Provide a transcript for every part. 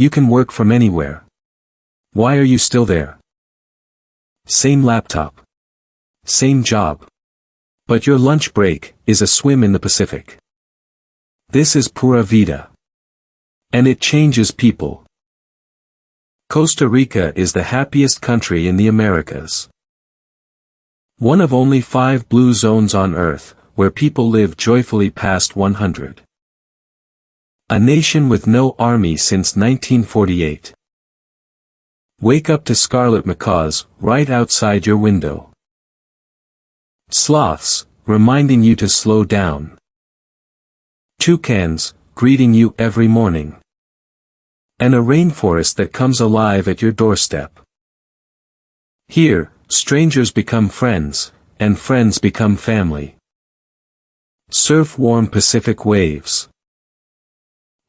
You can work from anywhere. Why are you still there? Same laptop. Same job. But your lunch break is a swim in the Pacific. This is Pura Vida. And it changes people. Costa Rica is the happiest country in the Americas. One of only 5 blue zones on Earth, where people live joyfully past 100. A nation with no army since 1948. Wake up to scarlet macaws right outside your window. Sloths, reminding you to slow down. Toucans, greeting you every morning. And a rainforest that comes alive at your doorstep. Here, strangers become friends, and friends become family. Surf warm Pacific waves.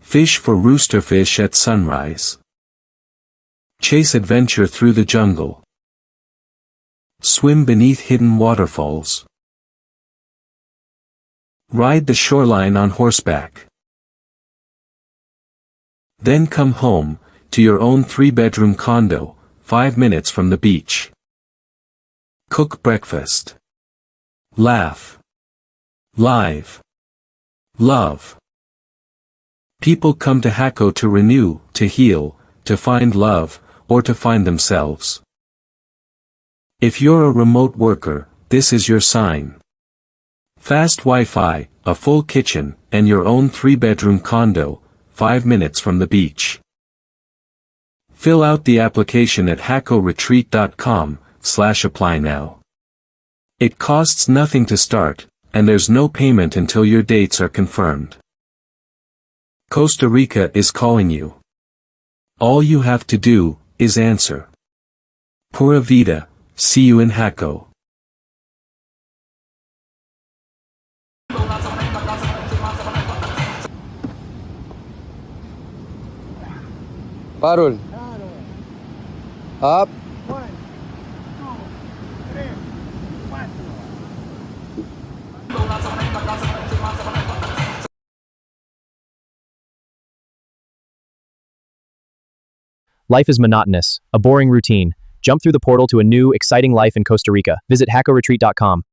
Fish for roosterfish at sunrise. Chase adventure through the jungle. Swim beneath hidden waterfalls. Ride the shoreline on horseback. Then come home, to your own 3-bedroom condo, 5 minutes from the beach. Cook breakfast. Laugh. Live. Love. People come to Jaco to renew, to heal, to find love, or to find themselves. If you're a remote worker, this is your sign. Fast Wi-Fi, a full kitchen, and your own 3-bedroom condo, 5 minutes from the beach. Fill out the application at jacoretreat.com/apply now. It costs nothing to start, and there's no payment until your dates are confirmed. Costa Rica is calling you. All you have to do is answer. Pura Vida, see you in Jaco. Parol. Up. 1, 2, 3, 4. Life is monotonous, a boring routine. Jump through the portal to a new, exciting life in Costa Rica. Visit jacoretreat.com.